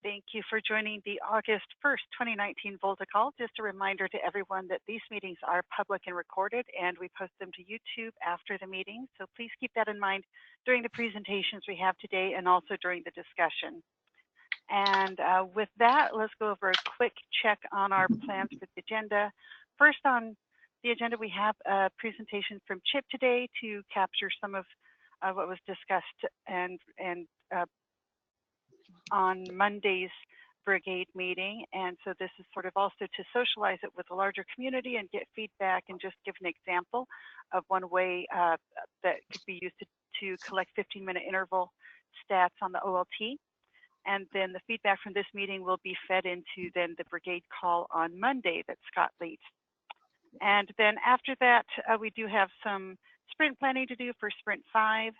Thank you for joining the August 1st, 2019 Volta call. Just a reminder to everyone that these meetings are public and recorded, and we post them to YouTube after the meeting. So please keep that in mind during the presentations we have today and also during the discussion. And with that, let's go over a quick check on our plans for the agenda. First on the agenda, we have a presentation from Chip today to capture some of what was discussed and on Monday's brigade meeting. And so this is sort of also to socialize it with a larger community and get feedback and just give an example of one way that could be used to collect 15-minute interval stats on the OLT. And then the feedback from this meeting will be fed into then the brigade call on Monday that Scott leads. And then after that, we do have some sprint planning to do for Sprint 5.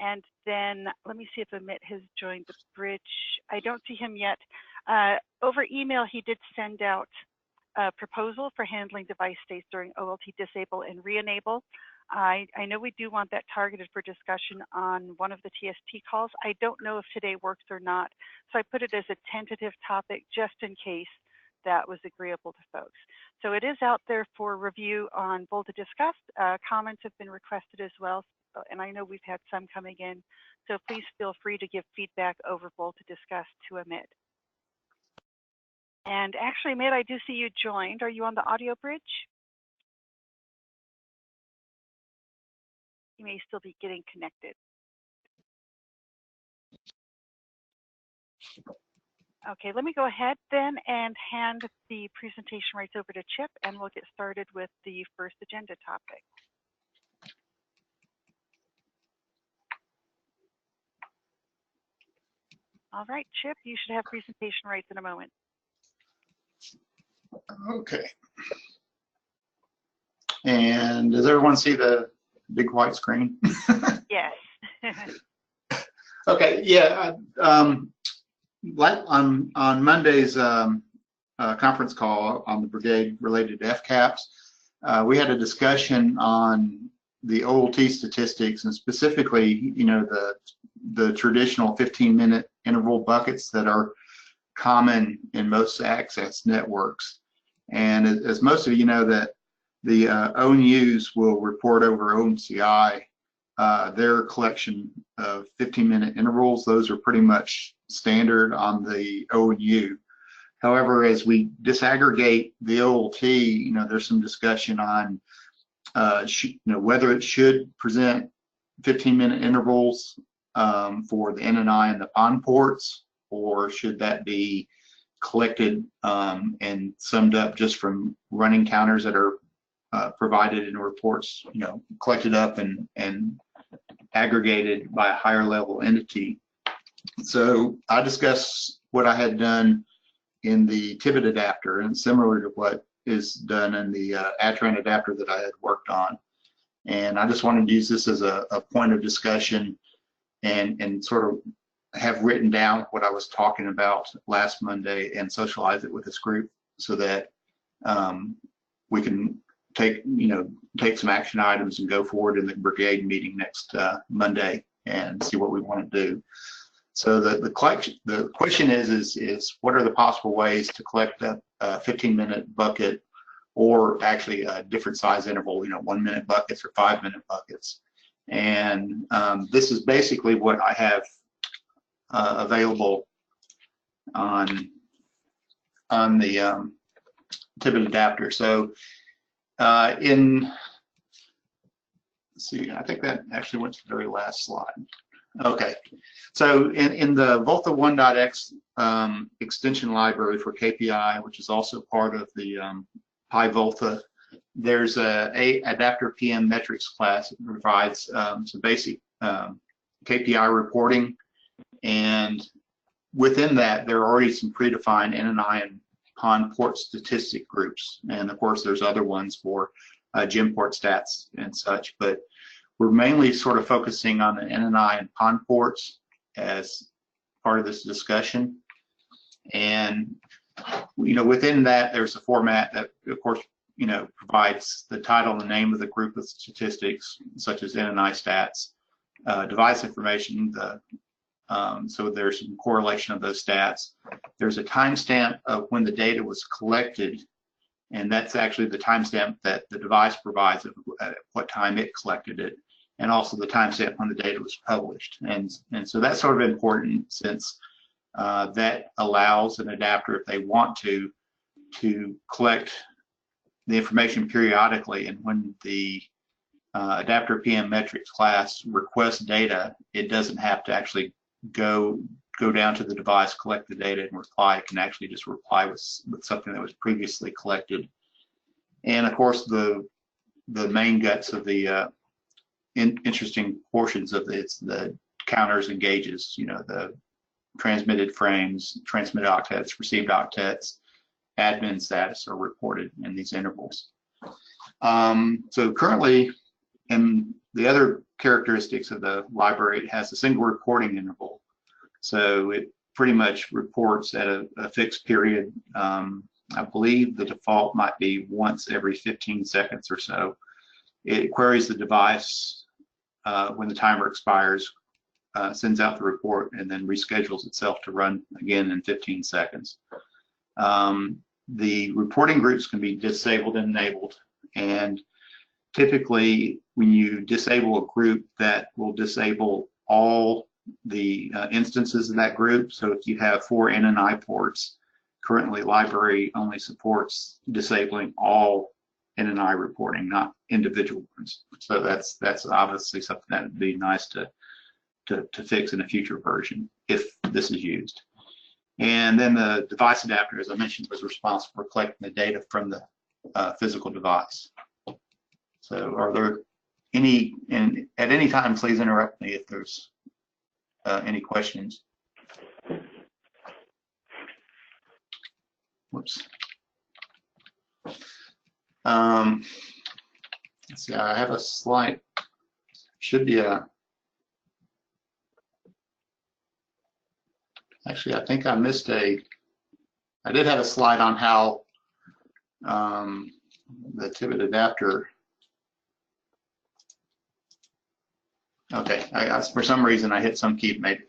And then let me see if Amit has joined the bridge. I don't see him yet. Over email, he did send out a proposal for handling device states during OLT disable and re-enable. I know we do want that targeted for discussion on one of the TST calls. I don't know if today works or not. So I put it as a tentative topic just in case that was agreeable to folks. So it is out there for review on Volta Discussed. Comments have been requested as well. And I know we've had some coming in, so please feel free to give feedback over Volta Discussed to Amit. And actually, Amit, I do see you joined. Are you on the audio bridge? You may still be getting connected. Okay, let me go ahead then and hand the presentation rights over to Chip, and we'll get started with the first agenda topic. All right, Chip, you should have presentation rights in a moment. Okay. And does everyone see the big white screen? Yes. Okay, yeah. On Monday's conference call on the brigade related to FCAPs, we had a discussion on the OLT statistics and specifically, the traditional 15-minute interval buckets that are common in most access networks. And as most of you know, that the ONUs will report over OpenMCI their collection of 15-minute intervals. Those are pretty much standard on the ONU. However, as we disaggregate the OLT, there's some discussion on whether it should present 15-minute intervals for the NNI and the PON ports, or should that be collected and summed up just from running counters that are provided in reports, collected up and aggregated by a higher level entity. So I discussed what I had done in the Tibet adapter, and similar to what is done in the Atran adapter that I had worked on. And I just wanted to use this as a point of discussion and sort of have written down what I was talking about last Monday and socialize it with this group so that we can take some action items and go forward in the brigade meeting next Monday and see what we want to do. So the question is what are the possible ways to collect a 15-minute bucket, or actually a different size interval, 1-minute buckets or 5-minute buckets. And this is basically what I have available on the Tibet adapter. So let's see, I think that actually went to the very last slide. Okay, so in the Volta 1.x extension library for KPI, which is also part of the PyVolta, there's a adapter PM metrics class that provides some basic KPI reporting, and within that there are already some predefined NNI and PON port statistic groups, and of course there's other ones for GEM port stats and such, but we're mainly sort of focusing on the NNI and PON ports as part of this discussion. And within that there's a format that of course provides the title and the name of the group of statistics, such as NNI stats, device information, the So there's some correlation of those stats. There's a timestamp of when the data was collected, and that's actually the timestamp that the device provides of at what time it collected it, and also the timestamp when the data was published. And so that's sort of important, since that allows an adapter, if they want to collect the information periodically. And when the adapter PM metrics class requests data, it doesn't have to actually go down to the device, collect the data, and reply. It can actually just reply with something that was previously collected. And of course, the main guts of the interesting portions of it's the counters and gauges. You know, the transmitted frames, transmitted octets, received octets, admin status are reported in these intervals. So currently, and the other characteristics of the library, it has a single reporting interval. So it pretty much reports at a fixed period. I believe the default might be once every 15 seconds or so. It queries the device when the timer expires, sends out the report, and then reschedules itself to run again in 15 seconds. The reporting groups can be disabled and enabled, and typically when you disable a group, that will disable all the instances in that group. So if you have 4 NNI ports, currently library only supports disabling all NNI reporting, not individual ones. So that's obviously something that would be nice to fix in a future version if this is used. And then the device adapter, as I mentioned, was responsible for collecting the data from the physical device. So are there any, and at any time, please interrupt me if there's any questions. Whoops. Let's see, I have a slide, should be a, actually, I think I missed I did have a slide on how the Tibbet adapter, okay, for some reason I hit some key, made it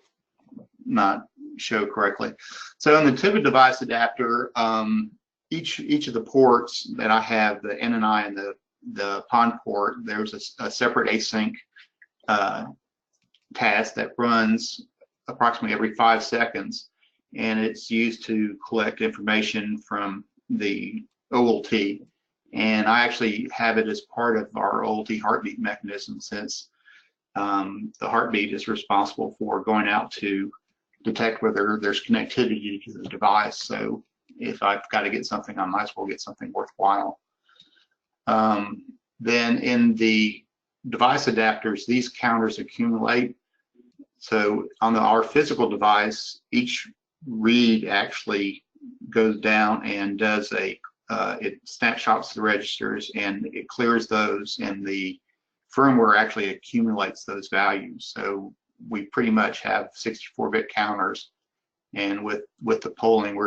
not show correctly. So in the Tibbet device adapter, each of the ports that I have, the NNI and the PON port, there's a separate async task that runs approximately every 5 seconds, and it's used to collect information from the OLT. And I actually have it as part of our OLT heartbeat mechanism, since the heartbeat is responsible for going out to detect whether there's connectivity to the device. So if I've got to get something, I might as well get something worthwhile. Then in the device adapters, these counters accumulate. So on our physical device, each read actually goes down and does it snapshots the registers and it clears those, and the firmware actually accumulates those values. So we pretty much have 64-bit counters, and with the polling,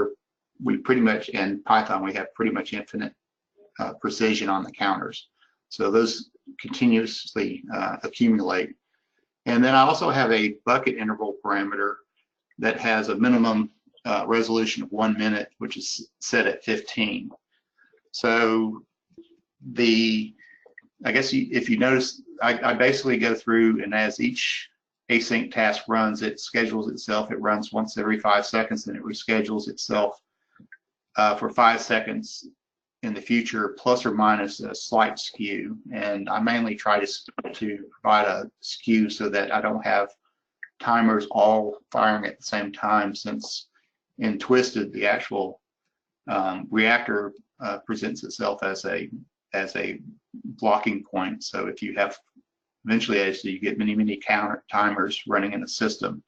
we pretty much, in Python, we have pretty much infinite precision on the counters. So those continuously accumulate. And then I also have a bucket interval parameter that has a minimum resolution of 1 minute, which is set at 15. So I guess if you notice, I basically go through, and as each async task runs, it schedules itself. It runs once every 5 seconds, and it reschedules itself for 5 seconds in the future, plus or minus a slight skew. And I mainly try to provide a skew so that I don't have timers all firing at the same time, since in Twisted, the actual reactor presents itself as a blocking point. So if you have, eventually, as you get many counter timers running in the system,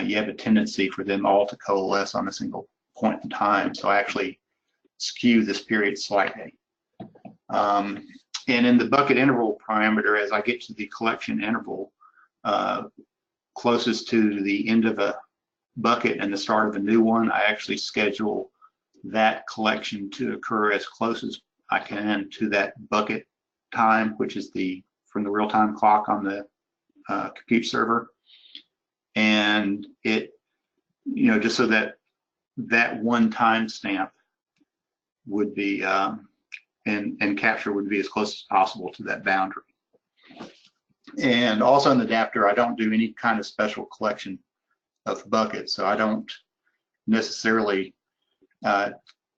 you have a tendency for them all to coalesce on a single point in time. So I actually skew this period slightly. And in the bucket interval parameter, as I get to the collection interval closest to the end of a bucket and the start of a new one, I actually schedule that collection to occur as close as I can to that bucket time, which is from the real-time clock on the compute server. and it, just so that that one timestamp would be, and capture would be as close as possible to that boundary. And also in the adapter, I don't do any kind of special collection of buckets, so I don't necessarily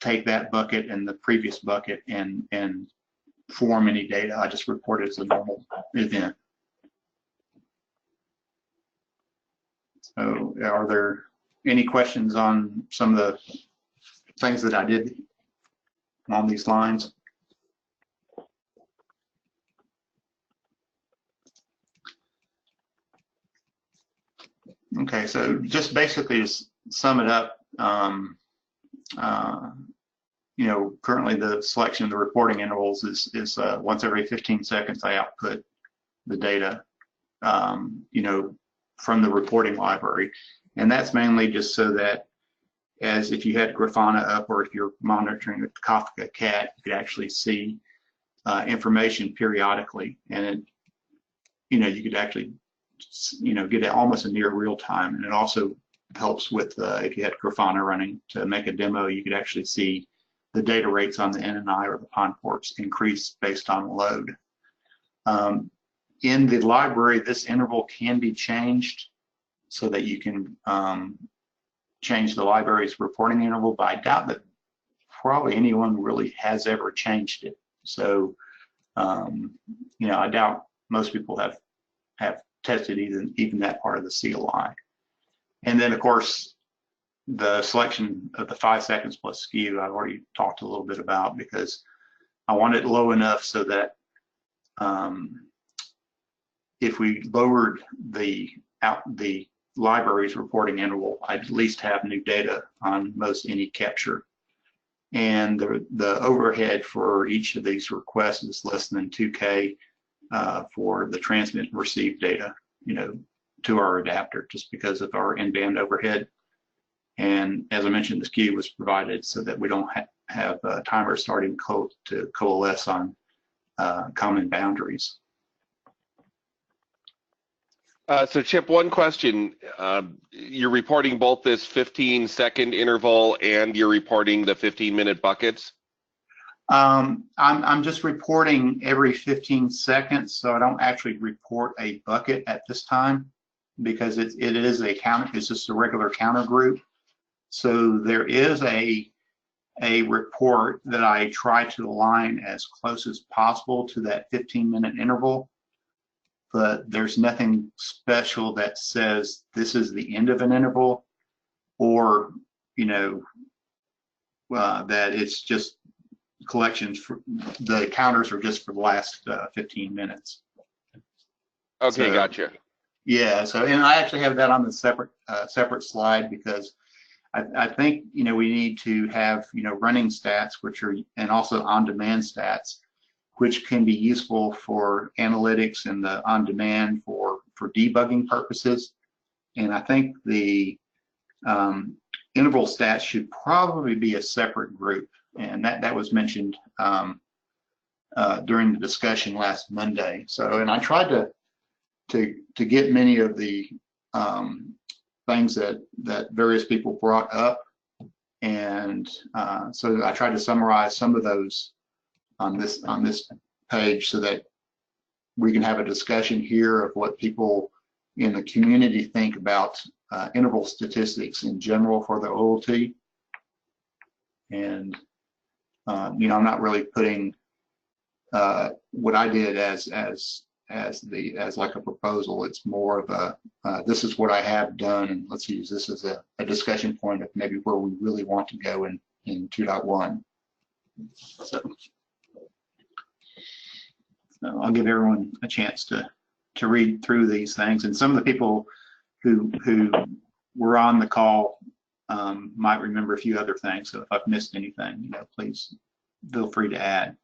take that bucket and the previous bucket and form any data. I just report it as a normal event. So are there any questions on some of the things that I did on these lines? Okay, so just basically to sum it up, currently the selection of the reporting intervals is once every 15 seconds I output the data, from the reporting library. And that's mainly just so that as if you had Grafana up or if you're monitoring the Kafka cat, you could actually see information periodically, and it, you could actually, get it almost a near real time. And it also helps with if you had Grafana running to make a demo, you could actually see the data rates on the NNI or the PON ports increase based on load. In the library, this interval can be changed so that you can change the library's reporting interval, but I doubt that probably anyone really has ever changed it. So, I doubt most people have tested even that part of the CLI. And then, of course, the selection of the 5 seconds plus skew, I've already talked a little bit about, because I want it low enough so that if we lowered the library's reporting interval, I'd at least have new data on most any capture. And the overhead for each of these requests is less than 2K for the transmit and receive data, to our adapter, just because of our in-band overhead. And as I mentioned, the skew was provided so that we don't have timers starting to coalesce on common boundaries. So Chip, one question. You're reporting both this 15-second interval and you're reporting the 15-minute buckets? I'm just reporting every 15 seconds, so I don't actually report a bucket at this time, because it is a counter. It's just a regular counter group. So there is a report that I try to align as close as possible to that 15-minute interval, but there's nothing special that says this is the end of an interval, or that it's just collections for the counters are just for the last 15 minutes. Okay, so, gotcha. Yeah, so, and I actually have that on the separate slide, because I think we need to have running stats, which are, and also on-demand stats, which can be useful for analytics and the on-demand for debugging purposes. And I think the interval stats should probably be a separate group, and that was mentioned during the discussion last Monday. So, and I tried to get many of the things that various people brought up, and so I tried to summarize some of those on this page so that we can have a discussion here of what people in the community think about interval statistics in general for the OLT. And I'm not really putting what I did as like a proposal. It's more of a this is what I have done, and let's use this as a discussion point of maybe where we really want to go in 2.1. So I'll give everyone a chance to read through these things, and some of the people who were on the call might remember a few other things. So if I've missed anything, please feel free to add.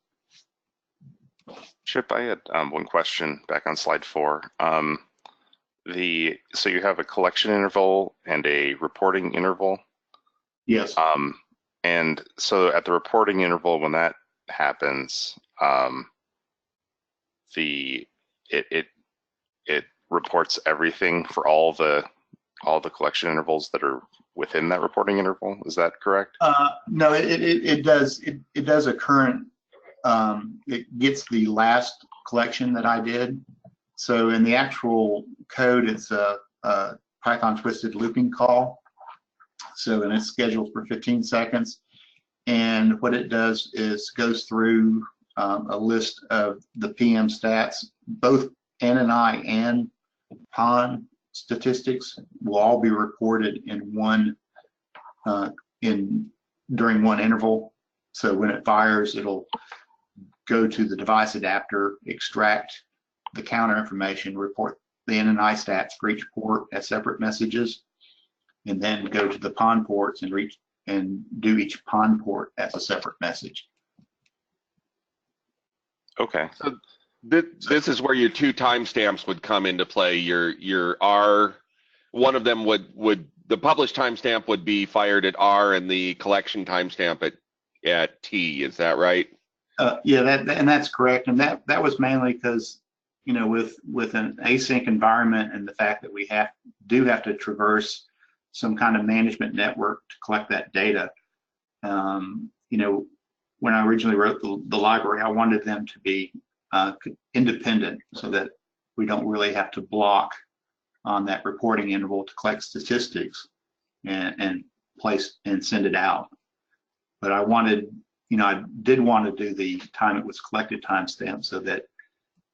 Chip, I had one question back on slide 4. So you have a collection interval and a reporting interval. Yes. And so at the reporting interval, when that happens, it reports everything for all the all the collection intervals that are within that reporting interval. Is that correct? No, it does. It does a current. It gets the last collection that I did. So in the actual code, it's a Python twisted looping call. So and it's scheduled for 15 seconds. And what it does is goes through a list of the PM stats, both NNI and PON statistics will all be reported in one during one interval. So when it fires, it'll go to the device adapter, extract the counter information, report the NNI stats for each port as separate messages, and then go to the PON ports and do each PON port as a separate message. Okay. So this is where your two timestamps would come into play. Your R, one of them would the published timestamp would be fired at R, and the collection timestamp at T. Is that right? Yeah, and that's correct. And that was mainly because, you know, with an async environment and the fact that we do have to traverse some kind of management network to collect that data. You know, when I originally wrote the library, I wanted them to be independent so that we don't really have to block on that reporting interval to collect statistics and place and send it out. But I wanted, you know, I did want to do the time it was collected timestamp so that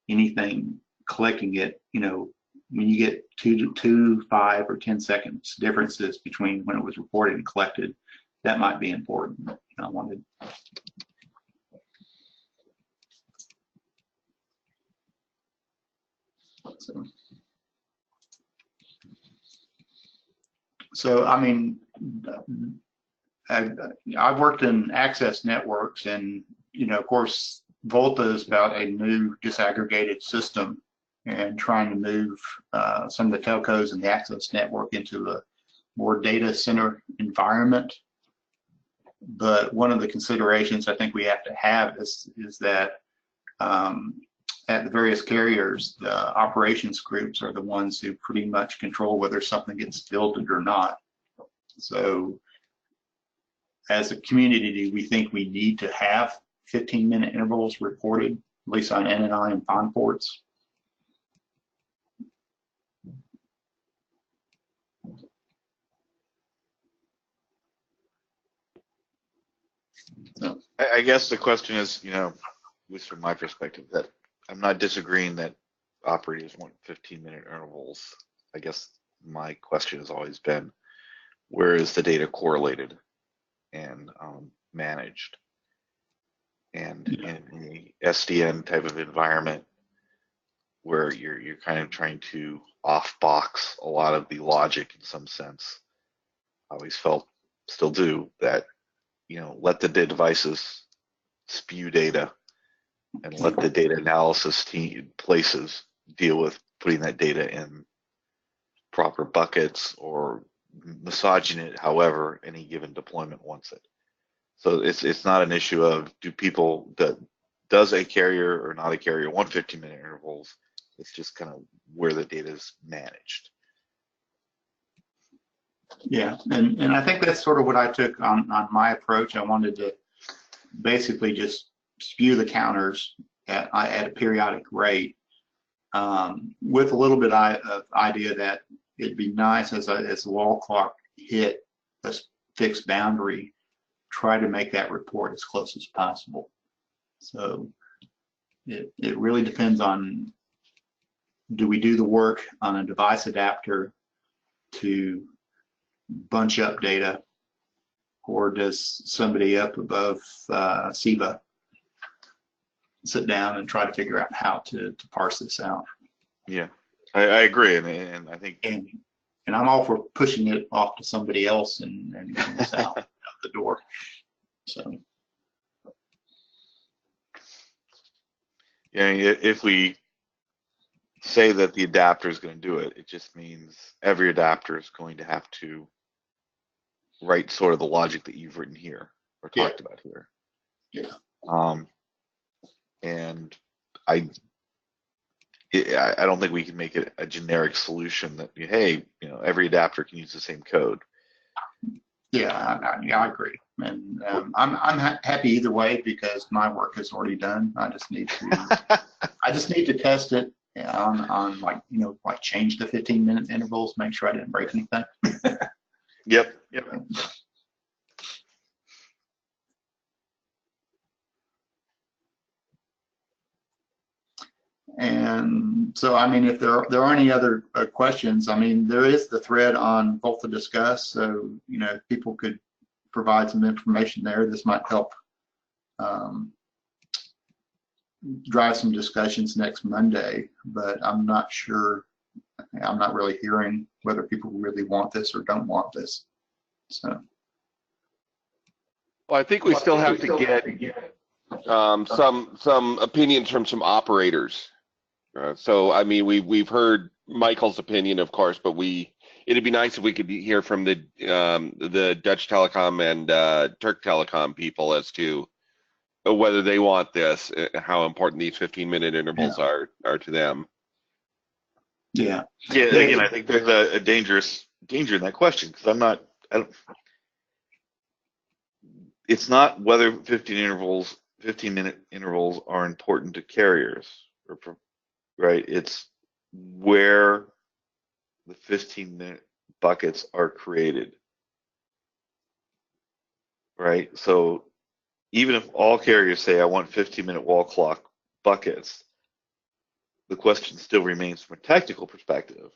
anything collecting it, you know, when you get 2 to 5 or 10 seconds differences between when it was reported and collected, that might be important. I wanted. So I mean, I've worked in access networks, and you know, of course, Volta is about a new disaggregated system and trying to move some of the telcos and the access network into a more data center environment. But one of the considerations I think we have to have is that at the various carriers, the operations groups are the ones who pretty much control whether something gets filtered or not. So as a community, we think we need to have 15-minute intervals reported, at least on NNI and PON ports. So, I guess the question is, you know, at least from my perspective, that I'm not disagreeing that operators want 15-minute intervals. I guess my question has always been, where is the data correlated and managed? And in the SDN type of environment, where you're kind of trying to off-box a lot of the logic in some sense, I always felt, still do, that, you know, let the devices spew data and let the data analysis places deal with putting that data in proper buckets or massaging it however any given deployment wants it. So it's not an issue of does a carrier or not a carrier want 15-minute intervals. It's just kind of where the data is managed. yeah, and I think that's sort of what I took on my approach. I wanted to basically just spew the counters at a periodic rate, with a little bit of idea that it'd be nice as the wall clock hit a fixed boundary, try to make that report as close as possible. So it really depends on, do we do the work on a device adapter to bunch up data, or does somebody up above SIBA sit down and try to figure out how to parse this out? Yeah, I agree, and I think, and I'm all for pushing it off to somebody else and getting this out the door. So yeah, if we say that the adapter is going to do it, it just means every adapter is going to have to write sort of the logic that you've written here or talked about here. Yeah. And I I don't think we can make it a generic solution that, hey, every adapter can use the same code. Yeah, I agree, and I'm happy either way because my work is already done. I just need to test it on like like change the 15-minute intervals, make sure I didn't break anything. Yep. And so, I mean, if there are any other questions, I mean, there is the thread on Volta Discuss, so people could provide some information there. This might help drive some discussions next Monday, but I'm not sure. I'm not really hearing whether people really want this or don't want this. So, well, I think we still have to get some opinions from some operators. So, I mean, we've heard Michael's opinion, of course, but it'd be nice if we could hear from the Dutch Telecom and Turk Telecom people as to whether they want this, how important these 15-minute intervals are to them. Yeah. Yeah. Again, I think there's a danger in that question because it's not whether 15-minute intervals are important to carriers, right? It's where the 15-minute buckets are created, right? So even if all carriers say, I want 15-minute wall clock buckets, the question still remains from a technical perspective.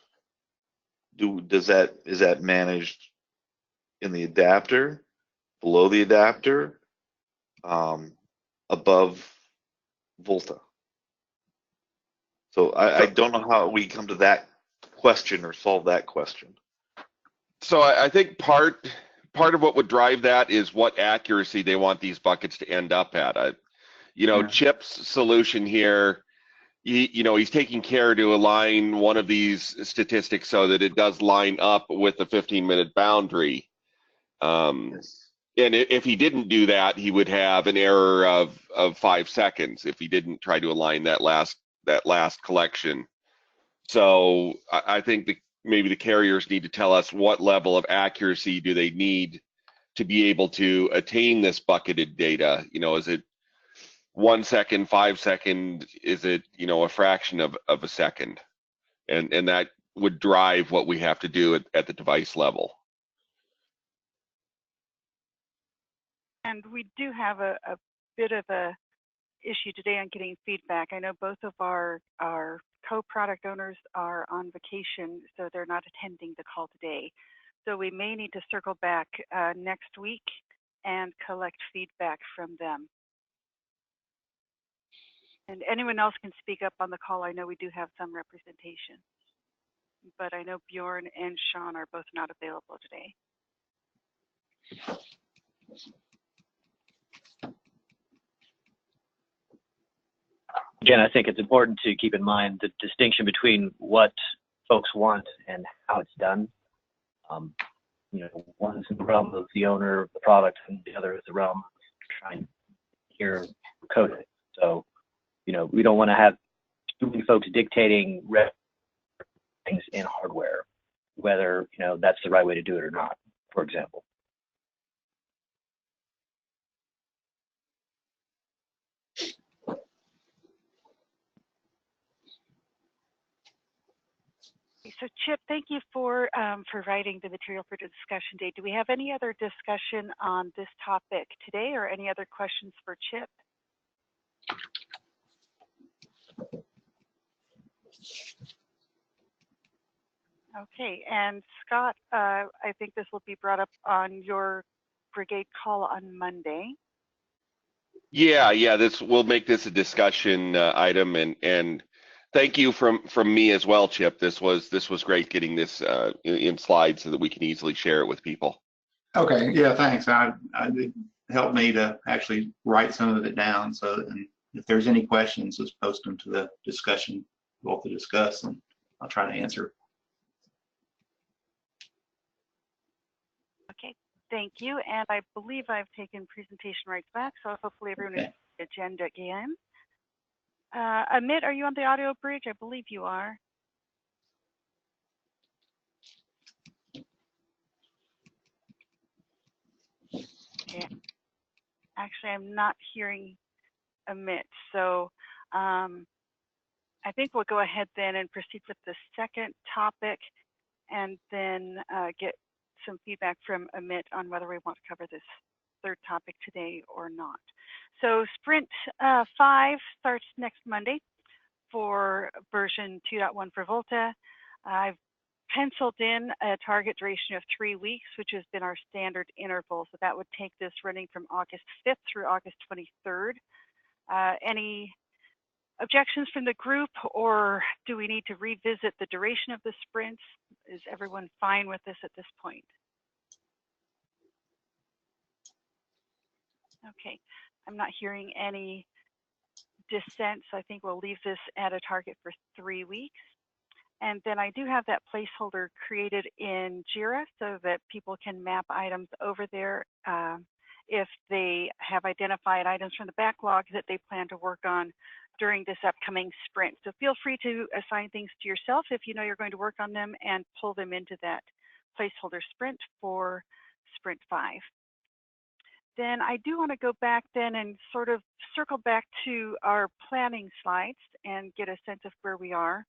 Is that managed in the adapter, below the adapter, above Volta? So I don't know how we come to that question or solve that question. So I think part of what would drive that is what accuracy they want these buckets to end up at. Chip's solution here, he's taking care to align one of these statistics so that it does line up with the 15-minute boundary. Yes. And if he didn't do that, he would have an error of 5 seconds if he didn't try to align that last collection. So I think maybe the carriers need to tell us what level of accuracy do they need to be able to attain this bucketed data. Is it 1 second, 5 seconds? Is it a fraction of a second? And that would drive what we have to do at the device level. And we do have a bit of a issue today on getting feedback. I know both of our co-product owners are on vacation, so they're not attending the call today. So we may need to circle back next week and collect feedback from them. And anyone else can speak up on the call. I know we do have some representation, but I know Bjorn and Sean are both not available today. Again, I think it's important to keep in mind the distinction between what folks want and how it's done. One's in the realm of the owner of the product, and the other is the realm of trying to hear code it. So, we don't want to have too many folks dictating things in hardware, whether that's the right way to do it or not, for example. So Chip, thank you for writing the material for discussion day. Do we have any other discussion on this topic today or any other questions for Chip? Okay, and Scott, I think this will be brought up on your brigade call on Monday. Yeah, we'll make this a discussion item, and thank you from me as well, Chip. This was great getting this in slides so that we can easily share it with people. Okay, yeah, thanks. It helped me to actually write some of it down. So, and if there's any questions, just post them to the discussion we'll have to discuss, and I'll try to answer. Okay, thank you. And I believe I've taken presentation rights back, so hopefully everyone is on the agenda again. Amit, are you on the audio bridge? I believe you are. Okay. Actually, I'm not hearing Amit. So I think we'll go ahead then and proceed with the second topic and then get some feedback from Amit on whether we want to cover this third topic today or not. So Sprint 5 starts next Monday for version 2.1 for Volta. I've penciled in a target duration of 3 weeks, which has been our standard interval. So that would take this running from August 5th through August 23rd. Any objections from the group, or do we need to revisit the duration of the sprints? Is everyone fine with this at this point? Okay, I'm not hearing any dissent, so I think we'll leave this at a target for 3 weeks. And then I do have that placeholder created in JIRA so that people can map items over there if they have identified items from the backlog that they plan to work on during this upcoming sprint. So feel free to assign things to yourself if you know you're going to work on them and pull them into that placeholder sprint for Sprint 5. Then I do want to go back then and sort of circle back to our planning slides and get a sense of where we are.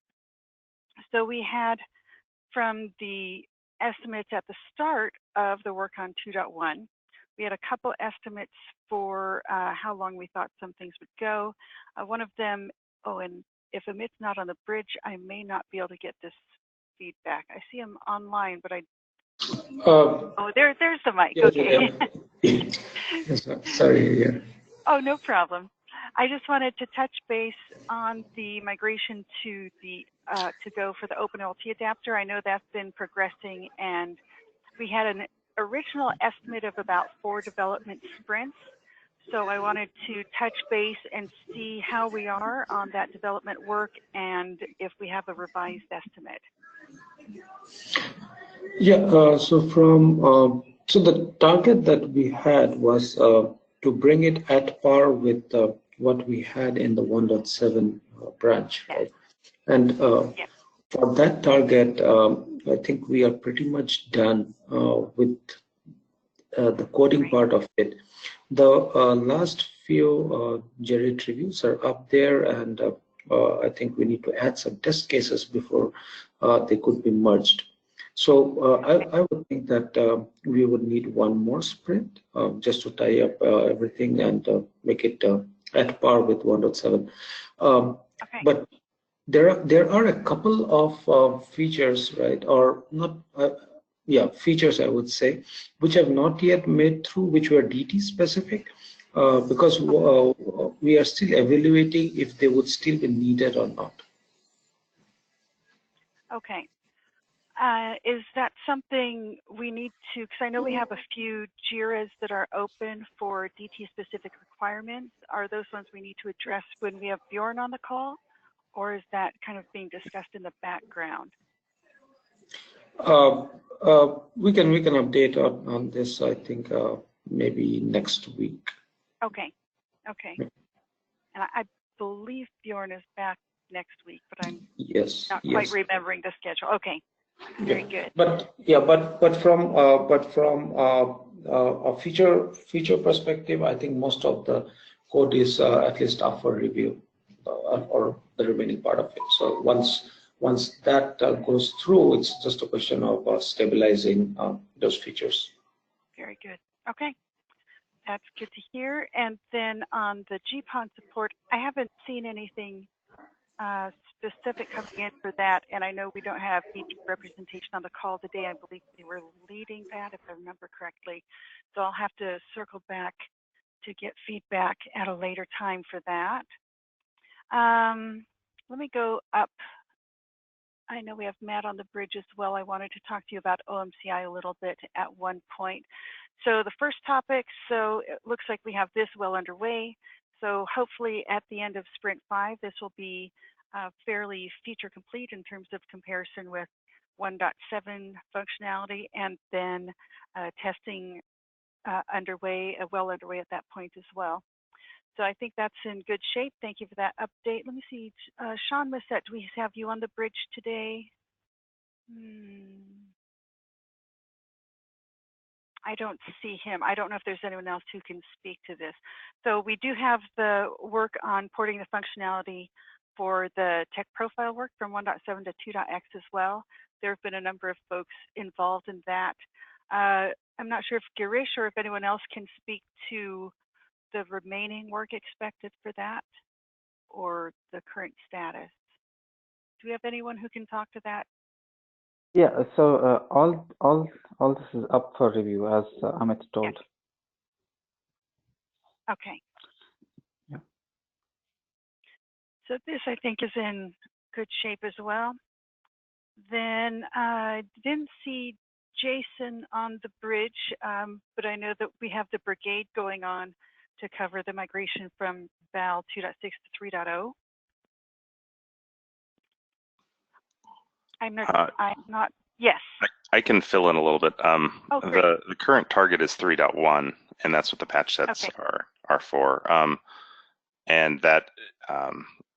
So we had from the estimates at the start of the work on 2.1, we had a couple estimates for how long we thought some things would go. One of them, oh, and if Amit's not on the bridge, I may not be able to get this feedback. I see him online, but oh, there's the mic. Yeah, okay. Yeah. Sorry. Yeah. Oh, no problem. I just wanted to touch base on the migration to the to go for the OpenLT adapter. I know that's been progressing, and we had an original estimate of about 4 development sprints. So I wanted to touch base and see how we are on that development work and if we have a revised estimate. Yeah. So so the target that we had was to bring it at par with what we had in the 1.7 branch, Yes. right? And Yes. for that target, I think we are pretty much done with the coding part of it. The last few Gerrit reviews are up there, and I think we need to add some test cases before they could be merged. So I would think that we would need one more sprint just to tie up everything and make it at par with 1.7. Okay. But there are a couple of features, right, or not, features I would say, which have not yet made through, which were DT specific, because we are still evaluating if they would still be needed or not. Okay. Is that something we need to, because I know we have a few JIRAs that are open for DT specific requirements. Are those ones we need to address when we have Bjorn on the call? Or is that kind of being discussed in the background? We can update on this, I think, maybe next week. Okay. Okay. And I believe Bjorn is back next week, but I'm not quite remembering the schedule. Okay. Very good. But from a feature perspective, I think most of the code is at least up for review, or the remaining part of it. So once that goes through, it's just a question of stabilizing those features. Very good. Okay. That's good to hear. And then on the GPON support, I haven't seen anything specific coming in for that, and I know we don't have DT representation on the call today. I believe they were leading that, if I remember correctly. So I'll have to circle back to get feedback at a later time for that. Let me go up. I know we have Matt on the bridge as well. I wanted to talk to you about OMCI a little bit at one point. So the first topic, so it looks like we have this well underway. So hopefully at the end of Sprint 5, this will be fairly feature complete in terms of comparison with 1.7 functionality, and then testing underway, well underway at that point as well. So I think that's in good shape. Thank you for that update. Let me see, Sean Massette, do we have you on the bridge today? I don't see him. I don't know if there's anyone else who can speak to this. So we do have the work on porting the functionality for the tech profile work from 1.7 to 2.x as well. There have been a number of folks involved in that. I'm not sure if Girish or if anyone else can speak to the remaining work expected for that or the current status. Do we have anyone who can talk to that? Yeah, so all this is up for review, as Amit told. Yes. Okay. Yeah. So this, I think, is in good shape as well. Then I didn't see Jason on the bridge, but I know that we have the brigade going on to cover the migration from VAL 2.6 to 3.0. I'm not, yes. I can fill in a little bit. Oh, great. The current target is 3.1, and that's what the patch sets are for. And that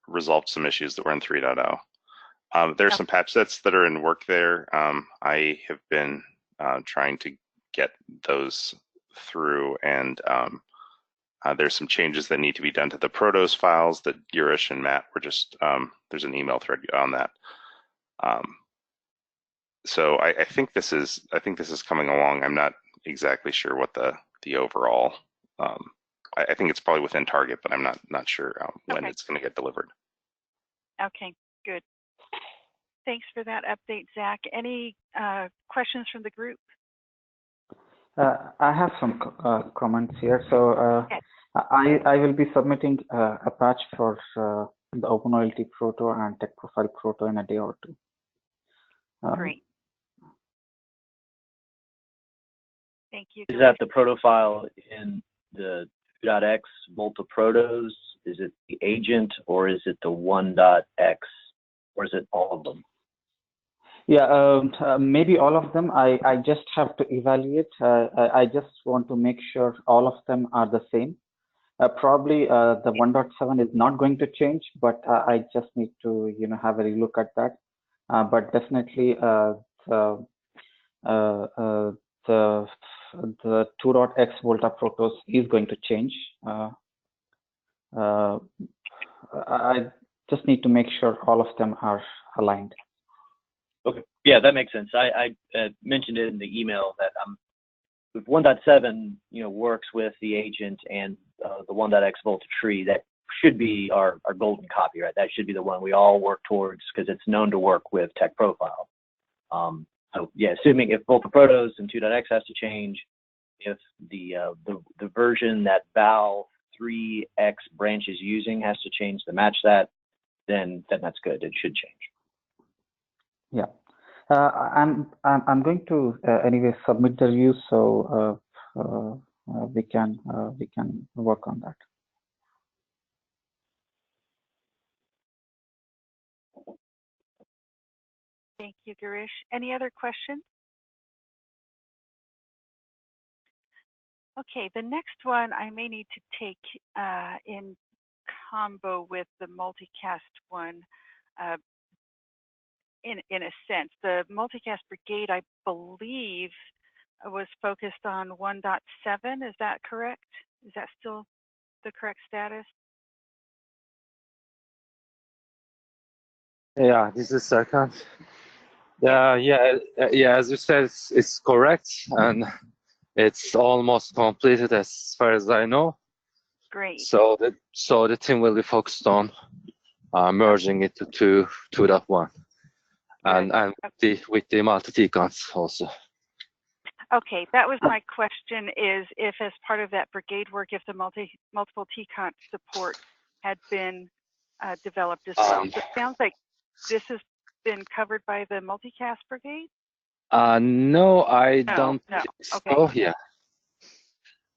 resolved some issues that were in 3.0. There's some patch sets that are in work there. I have been trying to get those through, and there's some changes that need to be done to the Protos files that Girish and Matt were just, there's an email thread on that. So I think this is coming along. I'm not exactly sure what the overall. I think it's probably within target, but I'm not sure when it's going to get delivered. Okay, good. Thanks for that update, Zach. Any questions from the group? I have some comments here. So I will be submitting a patch for the OpenOLT Proto and Tech Profile Proto in a day or two. Great. Thank you. Is that the proto file in the 2.x Volta Protos? Is it the agent, or is it the 1.x, or is it all of them? Yeah, maybe all of them. I just have to evaluate. I just want to make sure all of them are the same. Probably the 1.7 is not going to change, but I just need to have a look at that. But definitely the 2.x Volta Protos is going to change. I just need to make sure all of them are aligned. Okay, yeah, that makes sense. I mentioned it in the email that if 1.7 works with the agent and the 1.x Volta tree, that should be our golden copy, right? That should be the one we all work towards because it's known to work with Tech Profile. So yeah, assuming if Volta Protos and 2.x has to change, if the version that VAL 3x branch is using has to change to match that, then that's good. It should change. Yeah, I'm going to anyway submit the review, so we can work on that. Thank you, Girish. Any other questions? Okay, the next one I may need to take in combo with the multicast one. In a sense, the multicast brigade, I believe, was focused on 1.7. Is that correct? Is that still the correct status? Yeah, this is Serkan. Yeah. As you said, it's correct, and it's almost completed as far as I know. Great. So the team will be focused on merging it to 2.1. And with the multi-TCONs also. Okay, that was my question, is if as part of that brigade work, if the multiple TCON support had been developed as well. So it sounds like this has been covered by the multicast brigade? No, I don't think so. Okay. Yeah.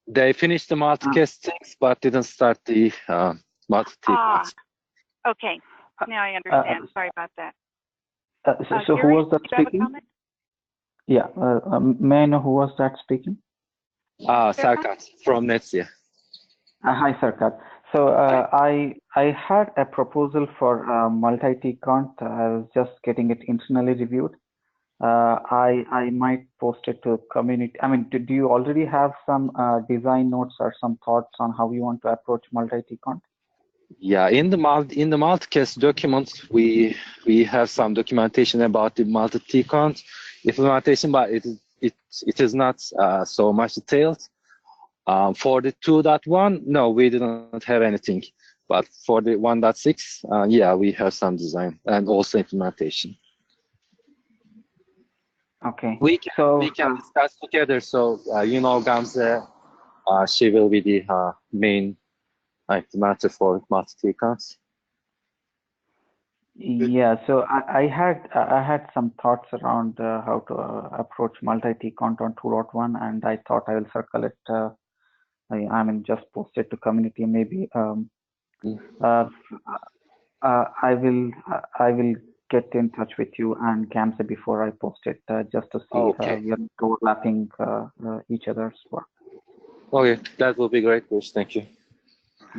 They finished the multicast things, but didn't start the multi-TCONs. Okay, now I understand. Sorry about that. So who was that speaking? Yeah, may I know who was that speaking? Serkan from Netsia. Hi, Serkan. So I had a proposal for multi-T-count. I was just getting it internally reviewed. I might post it to community. I mean, do you already have some design notes or some thoughts on how you want to approach multi-T-count? Yeah, in the multicast document, we have some documentation about the multi-T-count implementation, but it is not so much detailed. For the 2.1, no, we didn't have anything. But for the 1.6, yeah, we have some design and also implementation. Okay. We can discuss together. So you know, Gamze, she will be the main implementer for multi-T-counts. Yeah, so I had some thoughts around how to approach multi-T-count on 2.1, and I thought I will circle it. I mean, just post it to community. Maybe I will get in touch with you and Gamze before I post it, just to see we are overlapping each other's work. Okay, that will be great, Bruce. Thank you.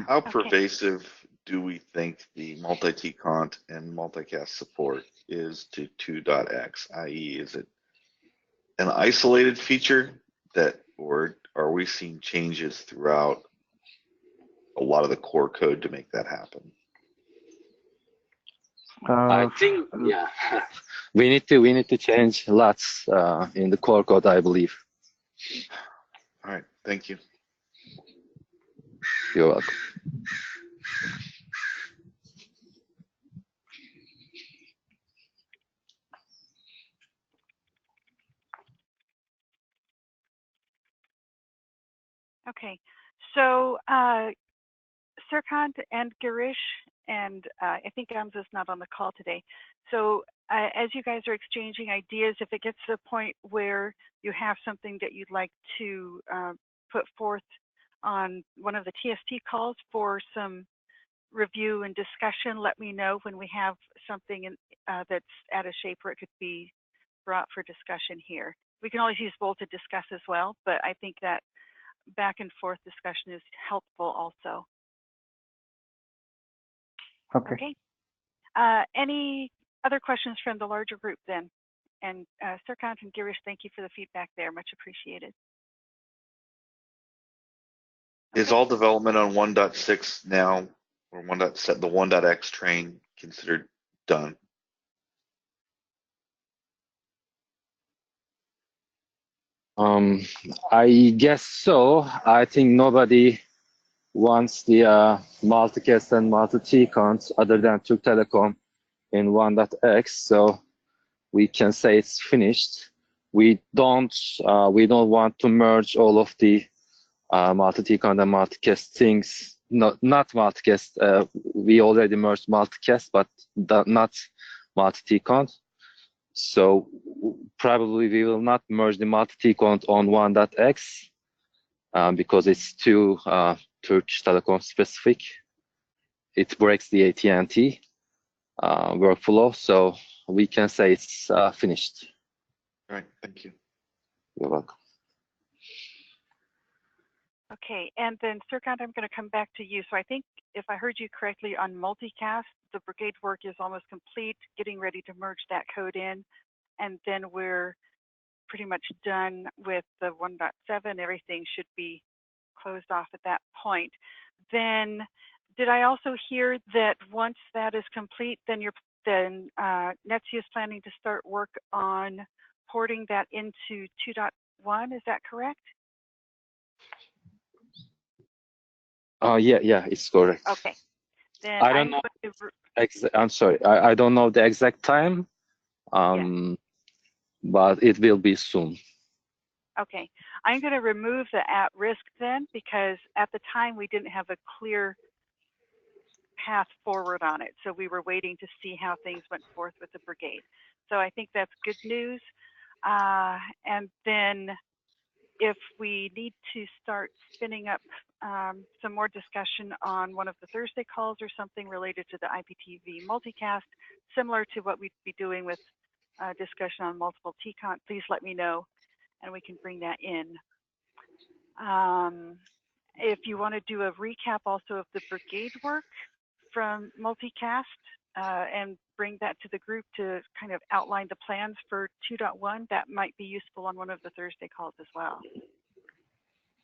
How pervasive do we think the multi-T-count and multicast support is to 2.x, i.e. is it an isolated feature that, or are we seeing changes throughout a lot of the core code to make that happen? I think, yeah, we need to change lots in the core code, I believe. All right, thank you. You're welcome. Okay, so Serkan and Girish, and I think Gamze's not on the call today. So as you guys are exchanging ideas, if it gets to the point where you have something that you'd like to put forth on one of the TST calls for some review and discussion, let me know when we have something that's at a shape where it could be brought for discussion here. We can always use Volta discuss as well, but I think that back and forth discussion is helpful also. Okay. Any other questions from the larger group then? And Serkan and Girish, thank you for the feedback there. Much appreciated. Is all development on 1.6 now, or the 1.x train considered done? I guess so. I think nobody wants the multicast and multi-T-counts other than Türk Telekom in 1.x, so we can say it's finished. We don't want to merge all of the multi-T-count and multicast things. Not multicast. We already merged multicast, but not multi-T-count. So probably we will not merge the multi-T-count on 1.x because it's too Turkish Telecom specific. It breaks the AT&T workflow, so we can say it's finished. All right, thank you. You're welcome. Okay, and then Serkan, I'm going to come back to you. So I think if I heard you correctly on multicast, the brigade work is almost complete, getting ready to merge that code in, and then we're pretty much done with the 1.7. Everything should be closed off at that point. Then did I also hear that once that is complete, then NETSI is planning to start work on porting that into 2.1? Is that correct? Yeah, it's correct. Okay. Then I don't know. I'm sorry. I don't know the exact time, but it will be soon. Okay. I'm going to remove the at risk then, because at the time we didn't have a clear path forward on it. So we were waiting to see how things went forth with the brigade. So I think that's good news. And then if we need to start spinning up some more discussion on one of the Thursday calls or something related to the IPTV multicast, similar to what we'd be doing with discussion on multiple TCON, please let me know and we can bring that in. if you want to do a recap also of the brigade work from multicast and bring that to the group to kind of outline the plans for 2.1, that might be useful on one of the Thursday calls as well.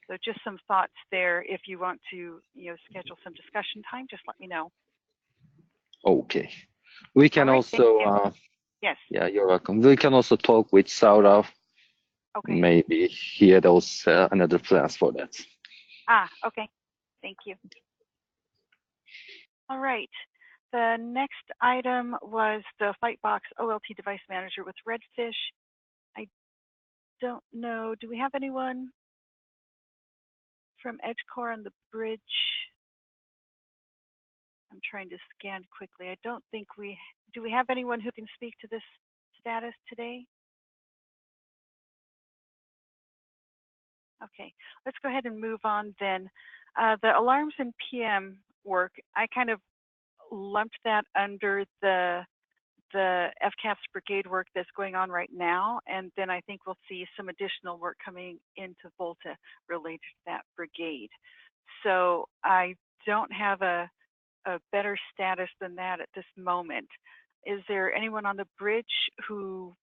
So just some thoughts there. If you want to, schedule some discussion time, just let me know. Okay. We can also, yes. Yeah, you're welcome. We can also talk with Saurav. Okay. Maybe hear those another plans for that. Okay. Thank you. All right. The next item was the Flightbox OLT device manager with Redfish. I don't know. Do we have anyone from EdgeCore on the bridge? I'm trying to scan quickly. I don't think do we have anyone who can speak to this status today? Okay, let's go ahead and move on then. The alarms and PM work, I kind of lumped that under the FCAPS brigade work that's going on right now, and then I think we'll see some additional work coming into Volta related to that brigade. So I don't have a better status than that at this moment. Is there anyone on the bridge who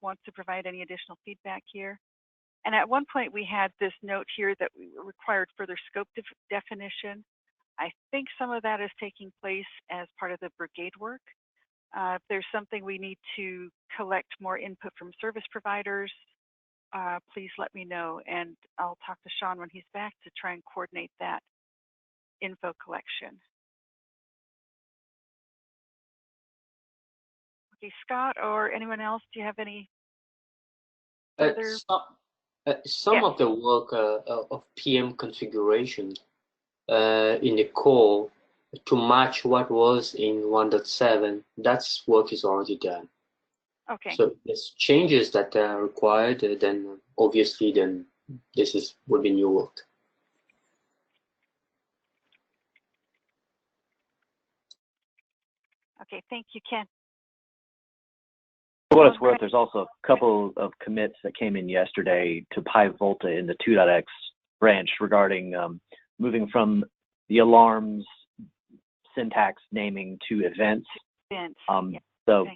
wants to provide any additional feedback here? And at one point we had this note here that we required further scope definition. I think some of that is taking place as part of the brigade work. If there's something we need to collect more input from service providers, please let me know, and I'll talk to Sean when he's back to try and coordinate that info collection. Okay, Scott or anyone else, do you have any further? Some of the work of PM configuration in the core to match what was in 1.7, that's work is already done. Okay. So there's changes that are required, then obviously then this would be new work. Okay, thank you, Ken. For what it's worth, there's also a couple of commits that came in yesterday to Volta in the 2.x branch regarding moving from the alarms syntax naming to events. So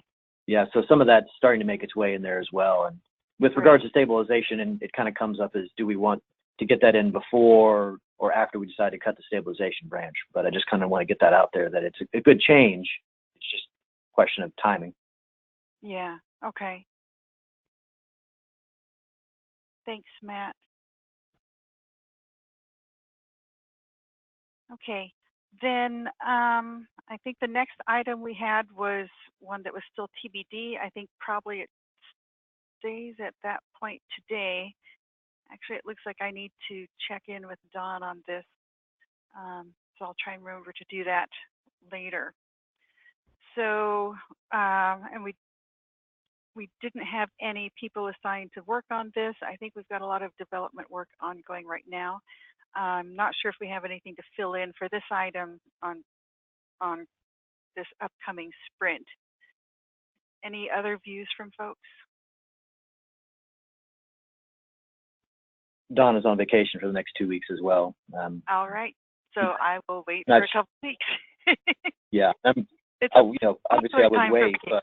some of that's starting to make its way in there as well. And with regards to stabilization, and it kind of comes up as, do we want to get that in before or after we decide to cut the stabilization branch? But I just kind of want to get that out there that it's a good change. It's just a question of timing. Yeah, okay. Thanks, Matt. Okay, then I think the next item we had was one that was still TBD. I think probably it stays at that point today. Actually, it looks like I need to check in with Dawn on this. So I'll try and remember to do that later. So, and we didn't have any people assigned to work on this. I think we've got a lot of development work ongoing right now. I'm not sure if we have anything to fill in for this item on this upcoming sprint. Any other views from folks? Dawn is on vacation for the next 2 weeks as well. All right, so I will wait for a couple weeks. Yeah, obviously I would wait, but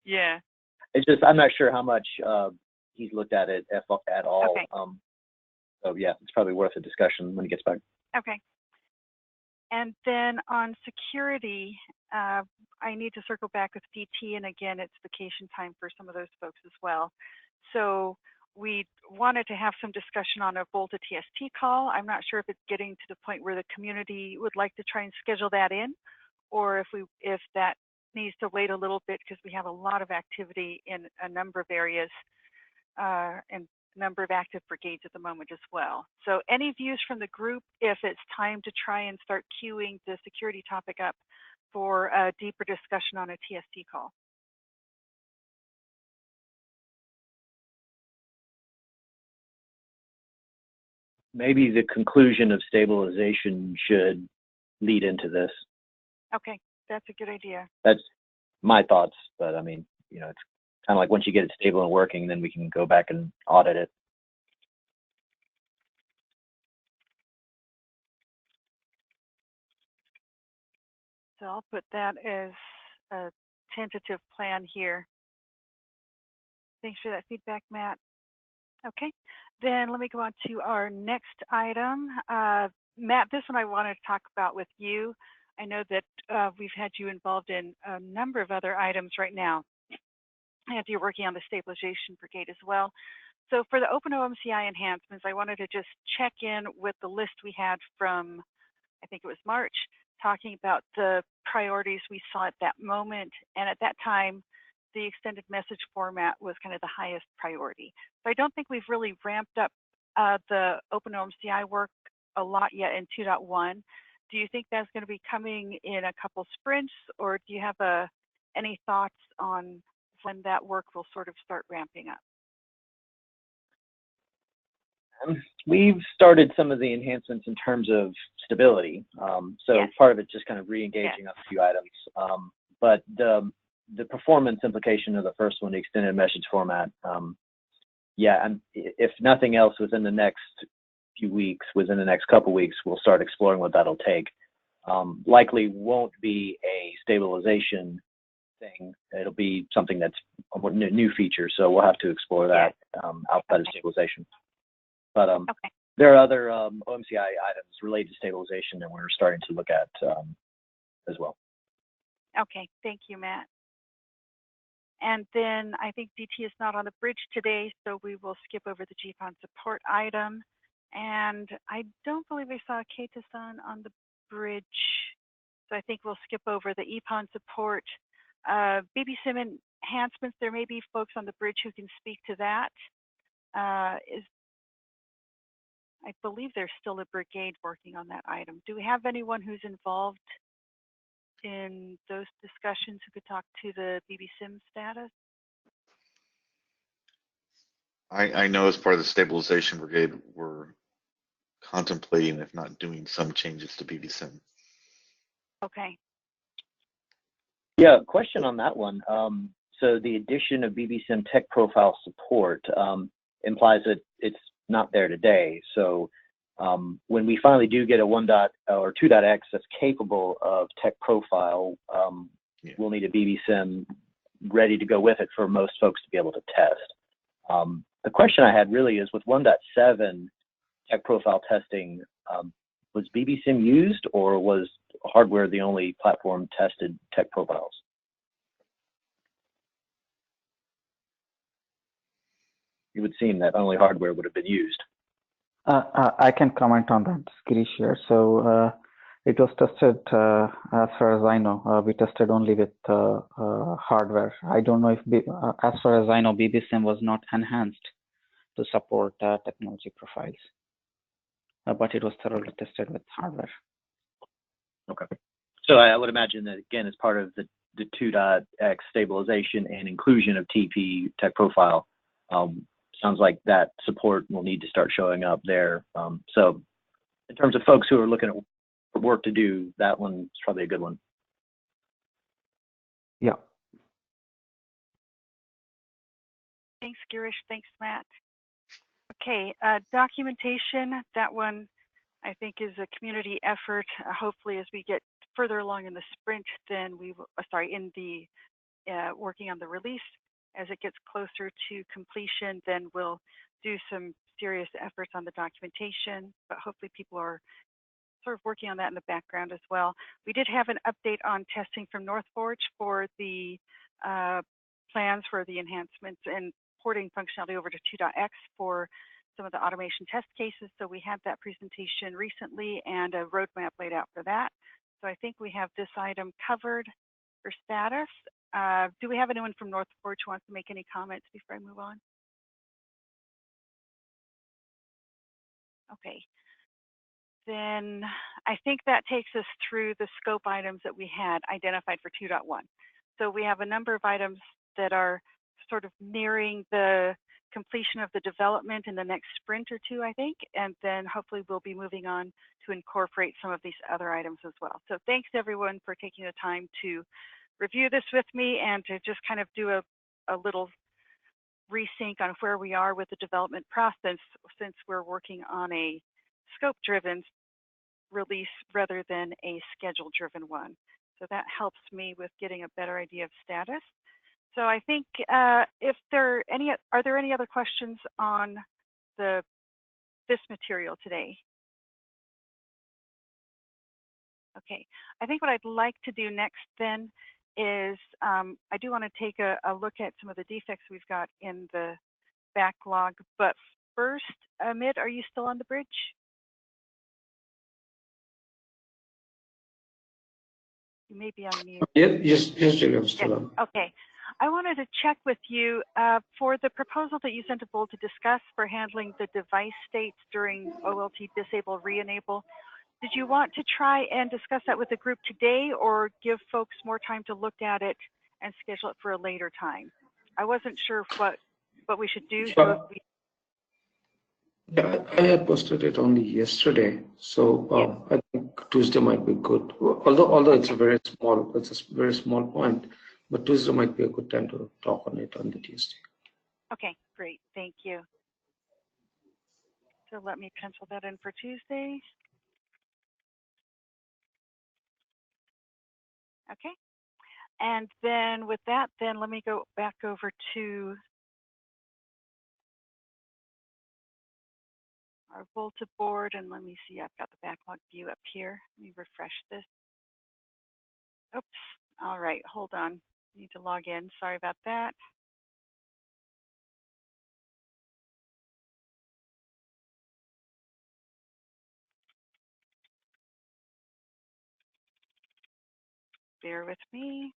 yeah, it's just I'm not sure how much he's looked at it at all. Okay. So yeah, it's probably worth a discussion when he gets back. Okay. And then on security, I need to circle back with DT, and again, it's vacation time for some of those folks as well. So we wanted to have some discussion on a Volta TST call. I'm not sure if it's getting to the point where the community would like to try and schedule that in, or if that needs to wait a little bit because we have a lot of activity in a number of areas and a number of active brigades at the moment as well. So any views from the group if it's time to try and start queuing the security topic up for a deeper discussion on a TST call? Maybe the conclusion of stabilization should lead into this. Okay, that's a good idea. That's my thoughts, but I mean, it's kind of like once you get it stable and working, then we can go back and audit it. So I'll put that as a tentative plan here. Thanks for that feedback, Matt. Okay, then let me go on to our next item. Matt, this one I wanted to talk about with you. I know that we've had you involved in a number of other items right now, and you're working on the Stabilization Brigade as well. So for the OpenMCI enhancements, I wanted to just check in with the list we had from, I think it was March, talking about the priorities we saw at that moment. And at that time, the extended message format was kind of the highest priority. So I don't think we've really ramped up the OpenMCI work a lot yet in 2.1. Do you think that's going to be coming in a couple sprints, or do you have any thoughts on when that work will sort of start ramping up? We've started some of the enhancements in terms of stability. So yes, part of it's just kind of re-engaging on a few items. But the performance implication of the first one, the extended message format, yeah, and if nothing else within the next few weeks, within the next couple weeks, we'll start exploring what that'll take. Likely won't be a stabilization thing. It'll be something that's a new feature. So we'll have to explore that outside of stabilization. But there are other OMCI items related to stabilization that we're starting to look at as well. Okay, thank you, Matt. And then I think DT is not on the bridge today, so we will skip over the GPON support item. And I don't believe I saw Keita-san on the bridge, so I think we'll skip over the EPON support. BBSIM enhancements, there may be folks on the bridge who can speak to that. I believe there's still a brigade working on that item. Do we have anyone who's involved in those discussions who could talk to the BBSIM status? I know as part of the Stabilization Brigade, we're contemplating, if not doing, some changes to BBSIM. Okay. Yeah, question on that one. So the addition of BBSIM tech profile support implies that it's not there today. So when we finally do get a 2.x that's capable of tech profile, we'll need a BBSIM ready to go with it for most folks to be able to test. The question I had really is with 1.7 tech profile testing, was BBSIM used, or was hardware the only platform tested tech profiles? It would seem that only hardware would have been used. I can comment on that, Girish here. So it was tested, as far as I know, we tested only with hardware. I don't know if, as far as I know, BBSIM was not enhanced to support technology profiles, but it was thoroughly tested with hardware. Okay. So I would imagine that, again, as part of the 2.x stabilization and inclusion of TP tech profile, sounds like that support will need to start showing up there. So in terms of folks who are looking at work to do, that one's probably a good one. Yeah. Thanks, Girish. Thanks, Matt. Okay, documentation, that one I think is a community effort. Hopefully as we get further along in the sprint, then we will, in the working on the release, as it gets closer to completion, then we'll do some serious efforts on the documentation, but hopefully people are sort of working on that in the background as well. We did have an update on testing from Northforge for the plans for the enhancements and porting functionality over to 2.x for some of the automation test cases. So we had that presentation recently and a roadmap laid out for that. So I think we have this item covered for status. Do we have anyone from Northforge who wants to make any comments before I move on? Okay. Then I think that takes us through the scope items that we had identified for 2.1. So we have a number of items that are sort of nearing the completion of the development in the next sprint or two, I think, and then hopefully we'll be moving on to incorporate some of these other items as well. So thanks everyone for taking the time to review this with me and to just kind of do a little resync on where we are with the development process, since we're working on a scope-driven release rather than a schedule-driven one. So that helps me with getting a better idea of status. So I think if there are there any other questions on this material today? Okay, I think what I'd like to do next then is I do want to take a look at some of the defects we've got in the backlog. But first, Amit, are you still on the bridge? You may be on mute. Yes, Julie, I'm still on. Okay. I wanted to check with you for the proposal that you sent to Volta to discuss for handling the device states during OLT disable re-enable. Did you want to try and discuss that with the group today, or give folks more time to look at it and schedule it for a later time? I wasn't sure what we should do. So if we... Yeah, I had posted it only yesterday, so I think Tuesday might be good. Although it's a very small point, but Tuesday might be a good time to talk on it on the Tuesday. Okay, great, thank you. So let me pencil that in for Tuesday. Okay, and then with that, then let me go back over to our Volta board, and let me see, I've got the backlog view up here. Let me refresh this. Oops, all right, hold on. Need to log in, sorry about that. Bear with me.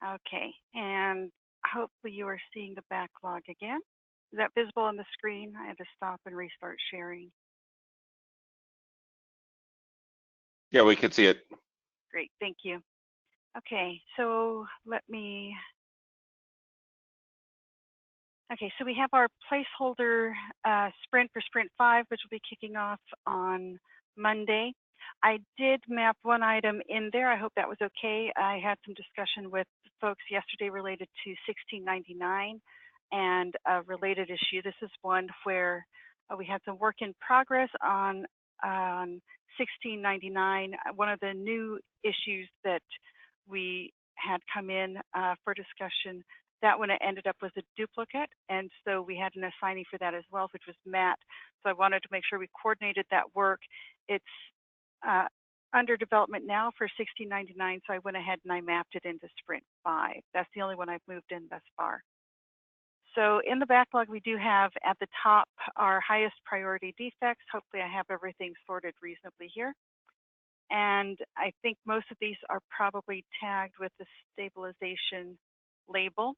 Okay, and hopefully you are seeing the backlog again. Is that visible on the screen? I had to stop and restart sharing. Yeah, we can see it. Great, thank you. Okay, so let me, okay, so we have our placeholder sprint for Sprint 5, which will be kicking off on Monday. I did map one item in there. I hope that was okay. I had some discussion with folks yesterday related to 1699 and a related issue. This is one where we had some work in progress on 1699. One of the new issues that we had come in for discussion, that one ended up with a duplicate, and so we had an assignee for that as well, which was Matt. So I wanted to make sure we coordinated that work. It's under development now for 1699, so I went ahead and I mapped it into Sprint 5. That's the only one I've moved in thus far. So in the backlog, we do have at the top our highest priority defects. Hopefully I have everything sorted reasonably here. And I think most of these are probably tagged with the stabilization label.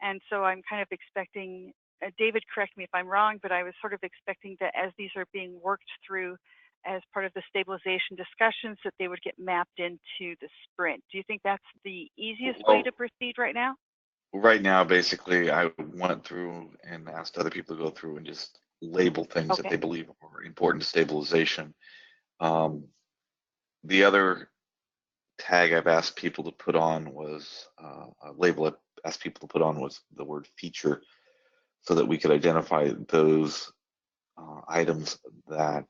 And so I'm kind of expecting, David, correct me if I'm wrong, but I was sort of expecting that as these are being worked through as part of the stabilization discussions, that they would get mapped into the sprint. Do you think that's the easiest way to proceed right now? Right now, basically, I went through and asked other people to go through and just label things that they believe are important to stabilization. The other tag I've asked people to put on was, a label I've asked people to put on was the word feature, so that we could identify those items that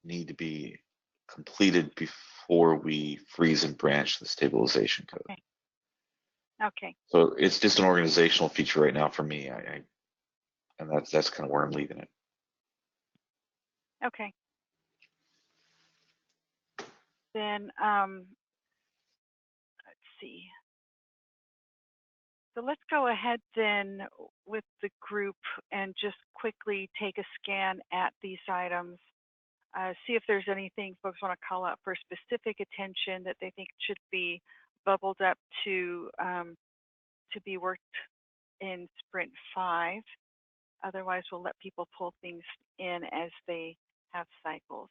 need to be completed before we freeze and branch the stabilization code. Okay. Okay. So it's just an organizational feature right now for me. And that's kind of where I'm leaving it. Okay. Then let's see. So let's go ahead then with the group and just quickly take a scan at these items. See if there's anything folks want to call out for specific attention that they think should be bubbled up to be worked in Sprint 5. Otherwise, we'll let people pull things in as they have cycles.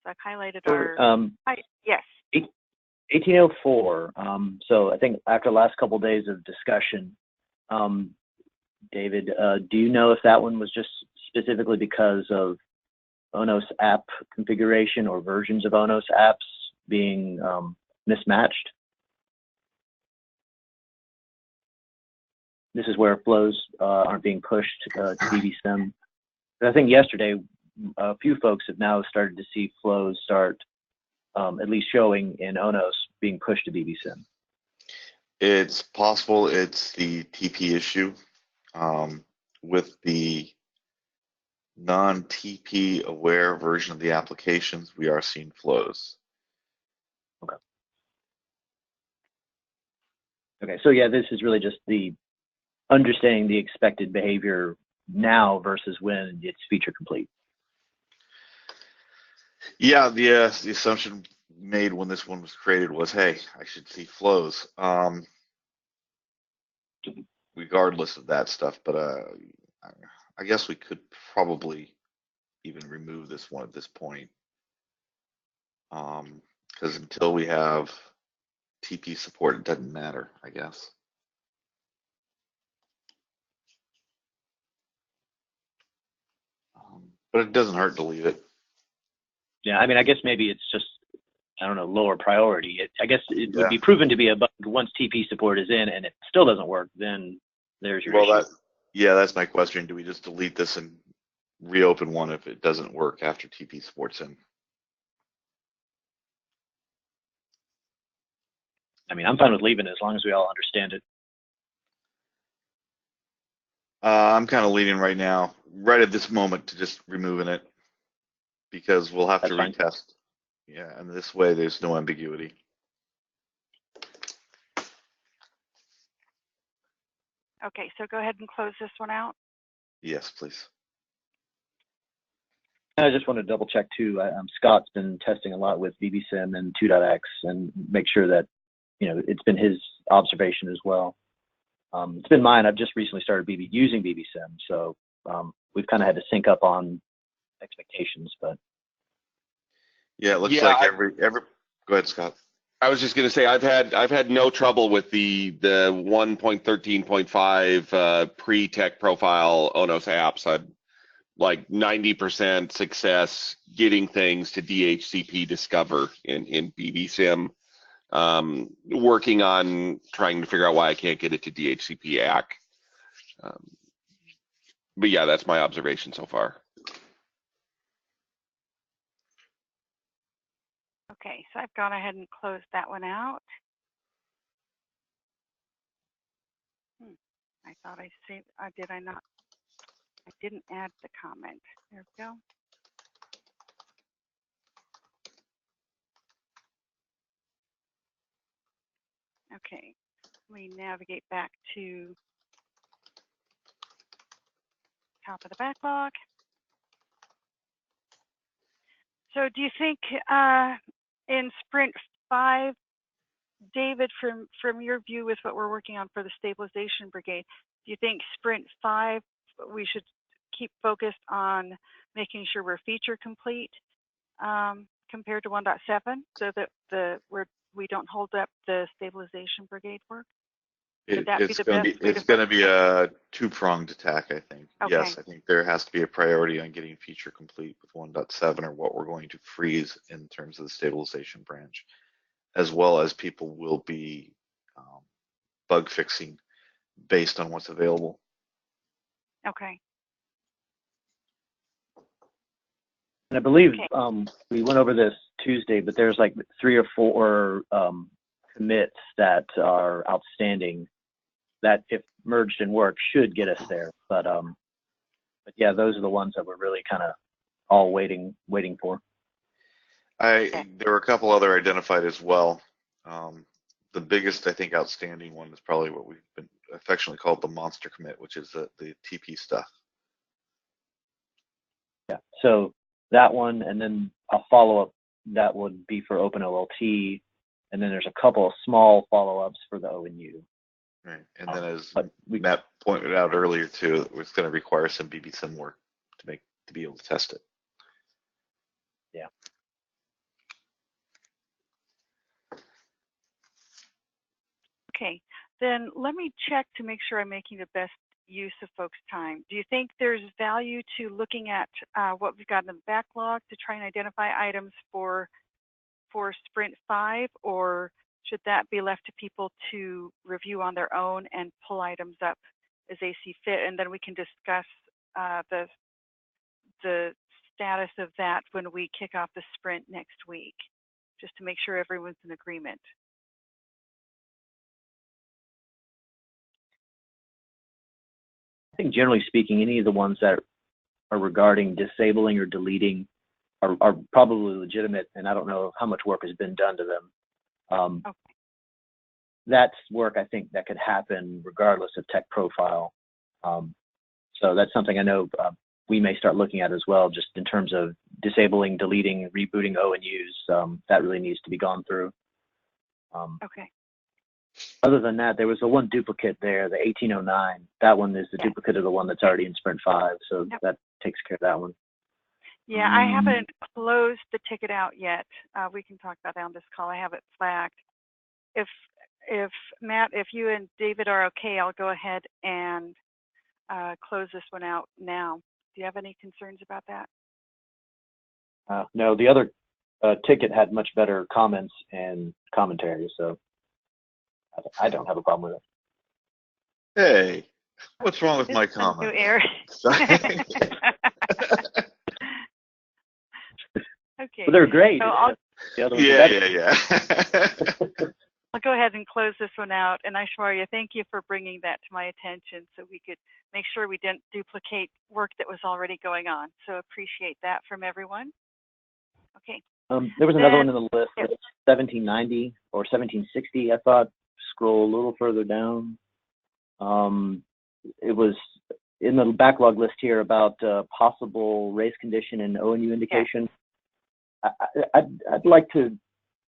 So I've highlighted our, yes. 1804, so I think after the last couple of days of discussion, David, do you know if that one was just specifically because of ONOS app configuration or versions of ONOS apps being mismatched? this is where flows aren't being pushed to BBSIM. I think yesterday, a few folks have now started to see flows start at least showing in ONOS being pushed to BBSIM. It's possible it's the TP issue. With the non-TP aware version of the applications, we are seeing flows. Okay. Okay, so yeah, this is really just the understanding the expected behavior now versus when it's feature complete. Yeah, the assumption made when this one was created was, hey, I should see flows. Regardless of that stuff, but I guess we could probably even remove this one at this point, because until we have TP support, it doesn't matter, I guess. But it doesn't hurt to leave it. Yeah, I mean, I guess maybe it's just, I don't know, lower priority. I guess it would be proven to be a bug once TP support is in, and it still doesn't work, then there's your issue. That's my question. Do we just delete this and reopen one if it doesn't work after TP support's in? I mean, I'm fine with leaving it as long as we all understand it. I'm kind of leaning right now, right at this moment, to just removing it, because we'll have to retest. Yeah, and this way there's no ambiguity. Okay, so go ahead and close this one out. Yes, please. I just want to double check too. Scott's been testing a lot with BBSIM and 2.x and make sure that, you know, it's been his observation as well. It's been mine. I've just recently started using BBSIM, so we've kind of had to sync up on expectations. But yeah, it looks like every. Go ahead, Scott. I was just going to say I've had no trouble with the 1.13.5 pre-tech profile ONOS apps. I'd like 90% success getting things to DHCP discover in BBSIM. Working on trying to figure out why I can't get it to DHCP ACK. But yeah, that's my observation so far. Okay, so I've gone ahead and closed that one out. I thought I saved, did I not? I didn't add the comment. There we go. Okay, we navigate back to top of the backlog. So do you think in Sprint 5, David, from your view with what we're working on for the Stabilization Brigade, do you think Sprint 5, we should keep focused on making sure we're feature complete compared to 1.7 so that we don't hold up the Stabilization Brigade work? It's going to be a two-pronged attack, I think. Okay. Yes, I think there has to be a priority on getting feature complete with 1.7 or what we're going to freeze in terms of the stabilization branch, as well as people will be bug fixing based on what's available. Okay. And I believe we went over this Tuesday, but there's like 3 or 4 commits that are outstanding that, if merged and worked, should get us there. But yeah, those are the ones that we're really kind of all waiting for. There were a couple other identified as well. The biggest, I think, outstanding one is probably what we've been affectionately called the monster commit, which is the TP stuff. Yeah, so that one, and then a follow-up that would be for OpenOLT, and then there's a couple of small follow-ups for the ONU. Right, and then as Matt pointed out earlier too, it's going to require some BBSIM work to be able to test it. Yeah. Okay, then let me check to make sure I'm making the best use of folks' time. Do you think there's value to looking at what we've got in the backlog to try and identify items for Sprint 5, or should that be left to people to review on their own and pull items up as they see fit, and then we can discuss the status of that when we kick off the sprint next week, just to make sure everyone's in agreement. I think generally speaking, any of the ones that are regarding disabling or deleting are probably legitimate, and I don't know how much work has been done to them. Okay. That's work I think that could happen regardless of tech profile. So that's something I know we may start looking at as well, just in terms of disabling, deleting, rebooting ONUs. That really needs to be gone through. Okay. Other than that, there was the one duplicate there, the 1809. That one is the duplicate of the one that's already in Sprint 5, so that takes care of that one. Yeah, I haven't closed the ticket out yet. We can talk about that on this call. I have it flagged. If Matt, if you and David are okay, I'll go ahead and close this one out now. Do you have any concerns about that? No, the other ticket had much better comments and commentary, so I don't have a problem with it. Hey, what's wrong with my comment? Okay. Well, they're great. So yeah. I'll go ahead and close this one out. And Aishwarya, thank you for bringing that to my attention so we could make sure we didn't duplicate work that was already going on. So appreciate that from everyone. Okay. There was another one in the list, 1790 or 1760, I thought. Scroll a little further down. It was in the backlog list here about possible race condition and ONU indication. I'd like to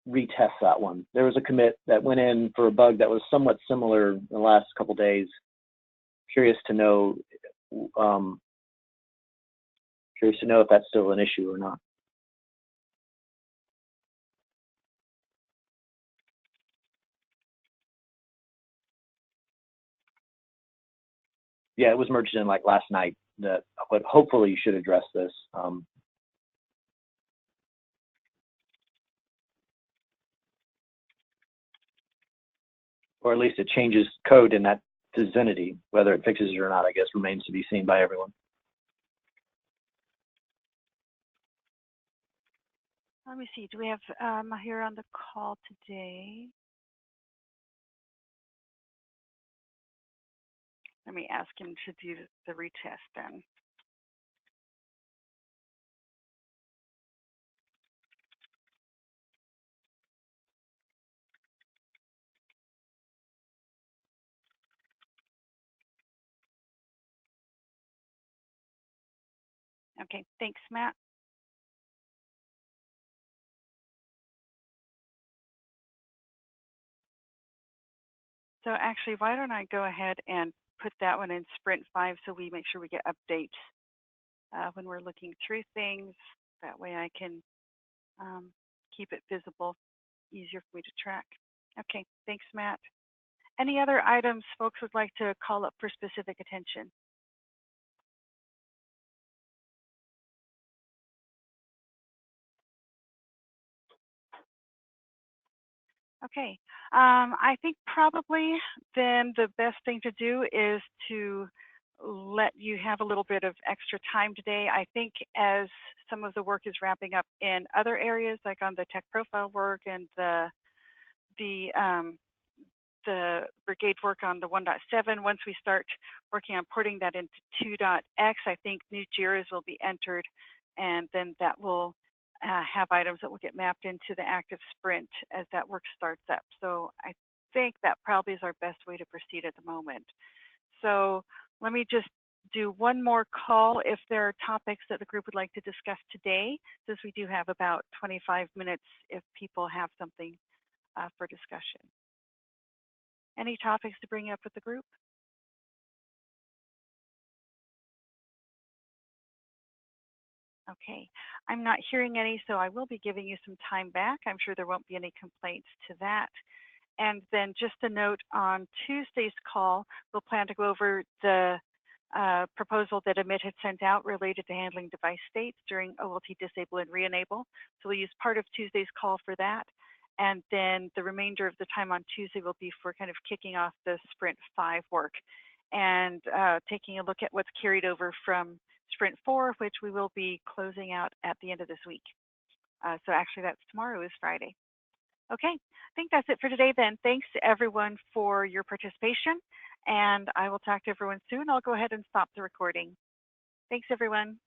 retest that one. There was a commit that went in for a bug that was somewhat similar in the last couple days. Curious to know if that's still an issue or not. Yeah, it was merged in like last night. But hopefully you should address this. Or at least it changes code in that vicinity. Whether it fixes it or not, I guess, remains to be seen by everyone. Let me see. Do we have Mahir on the call today? Let me ask him to do the retest then. Okay, thanks, Matt. So actually, why don't I go ahead and put that one in Sprint 5 so we make sure we get updates when we're looking through things. That way I can keep it visible, easier for me to track. Okay, thanks, Matt. Any other items folks would like to call up for specific attention? Okay, I think probably then the best thing to do is to let you have a little bit of extra time today. I think as some of the work is wrapping up in other areas, like on the tech profile work and the brigade work on the 1.7, once we start working on porting that into 2.x, I think new JIRAs will be entered, and then that will have items that will get mapped into the active sprint as that work starts up. So I think that probably is our best way to proceed at the moment. So let me just do one more call if there are topics that the group would like to discuss today, since we do have about 25 minutes if people have something for discussion. Any topics to bring up with the group? Okay, I'm not hearing any, so I will be giving you some time back. I'm sure there won't be any complaints to that. And then just a note, on Tuesday's call, we'll plan to go over the proposal that Amit had sent out related to handling device states during OLT disable and re-enable. So we'll use part of Tuesday's call for that. And then the remainder of the time on Tuesday will be for kind of kicking off the Sprint 5 work. and taking a look at what's carried over from Sprint 4, which we will be closing out at the end of this week. So actually that's tomorrow is Friday. Okay, I think that's it for today then. Thanks to everyone for your participation, and I will talk to everyone soon. I'll go ahead and stop the recording. Thanks everyone.